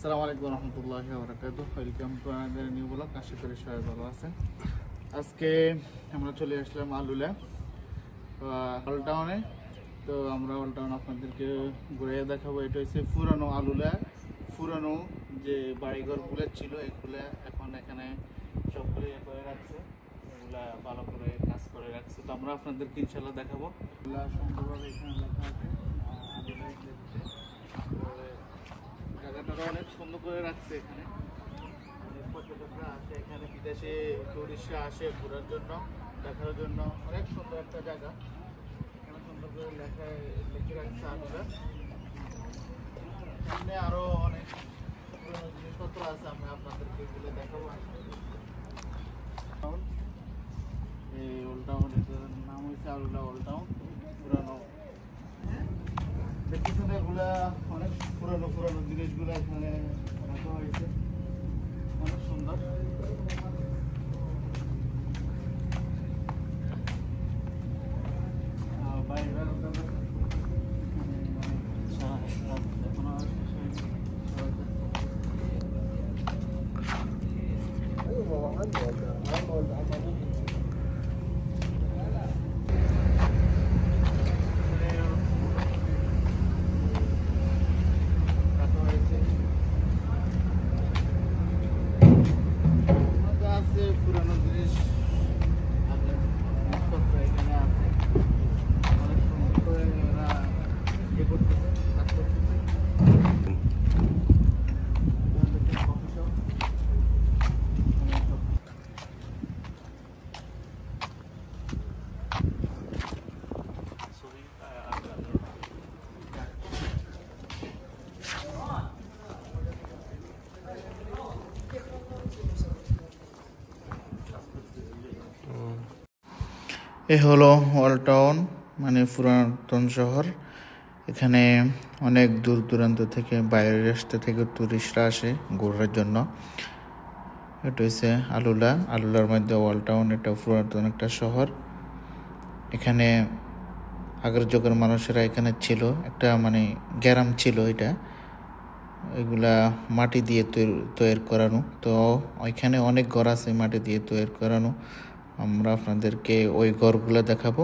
আসসালামু আলাইকুম রহমতুল্লাহি ওয়া বারাকাতুহু। Welcome to another new blog. আশা করি সবাই ভালো আছেন। আজকে আমরা চলে আসলাম আলুলা ওল্ড টাউনে। তো আমরা ওল্ড টাউন আপনাদেরকে ঘুরে দেখাবো। এটা হচ্ছে পুরানো আলুলা, পুরানো যে বাড়িঘরগুলো ছিল এগুলো এখন এখানে সবগুলো করে রাখছে, এগুলা ভালো করে কাজ করে রাখছে। তো আমরা আপনাদেরকে ইনশাল্লাহ দেখাবো। সুন্দরভাবে এখানে লেখা আছে জায়গাটা অনেক সুন্দর করে রাখছে। এখানে পর্যটকরা আসে, এখানে বিদেশে টুরিস্টরা আসে ঘোরার জন্য, দেখার জন্য। অনেক সুন্দর একটা জায়গা, এখানে সুন্দর করে লিখে রাখছে আলুলা। সামনে আরো অনেক জিনিসপত্র আছে, আমরা আপনাদেরকে এগুলো দেখাবো। এই ওল্ড টাউন, এটার নাম হচ্ছে আলুলা ওল্ড টাউন। পুরানো দেখতেছেন, এগুলা অনেক পুরানো পুরানো জিনিসগুলো এখানে রাখা হয়েছে, অনেক সুন্দর। বাইরের পুরানো জিনিস জিনিসপত্র এখানে আছে, অনেক সুন্দর করে ওরা ইয়ে করতেছে, কাজ করতেছে। এ হলো ওল্ড টাউন, মানে পুরাতন শহর। এখানে অনেক দূর দূরান্ত থেকে, বাইরের রাস্তা থেকে টুরিস্টরা আসে ঘোরার জন্য। এটা হচ্ছে আলুলা, আলুলার মধ্যে ওল্ড টাউন। এটা পুরাতন একটা শহর। এখানে আগের যুগের মানুষেরা এখানে ছিল, একটা মানে গ্রাম ছিল এটা। এগুলা মাটি দিয়ে তৈরি করানো। তো ওইখানে অনেক ঘর আছে মাটি দিয়ে তৈরি করানো। আমরা আপনাদেরকে ওই ঘরগুলো দেখাবো,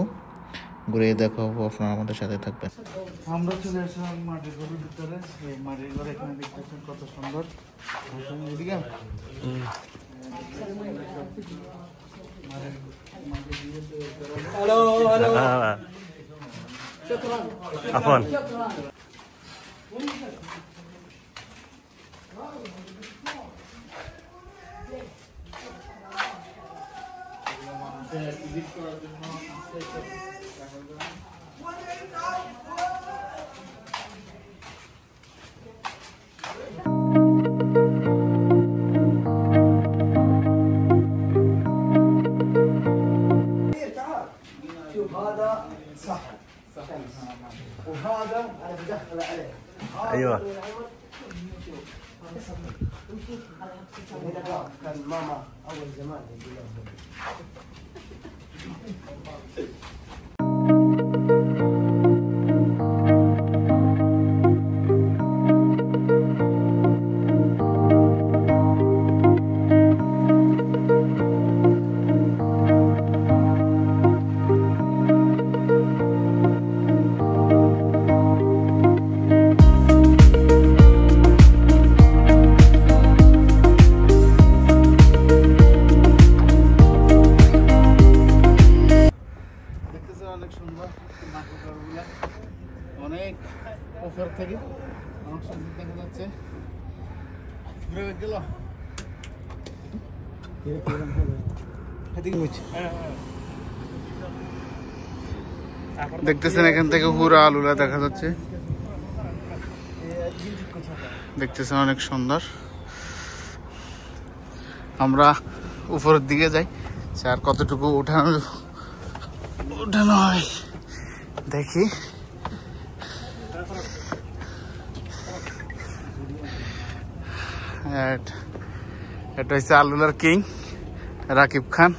ঘুরে দেখাবো, আপনারা আমাদের সাথে থাকবেন। আমরা চলে আসলাম মাটির ঘরের ভিতরে। এই মাটির ঘর এখানে দেখতেছেন কত সুন্দর। ভিজিট করার জন্য شوف هذا صح وهذا انا بدخل عليه. ايوه كان ماما اول زمان يقول অনেক সুন্দর মাটির ঘরগুলা, অনেক উপর থেকে অনেক সুন্দর দেখা যাচ্ছে। গেল দেখতেছেন, এখান থেকে পুরো আলুলা দেখা যাচ্ছে। দেখতেছেন অনেক সুন্দর। আমরা উপরের দিকে যাই, স্যার কতটুকু উঠানো হয় দেখি। এটা হচ্ছে আলুলার কিং রাকিব খান।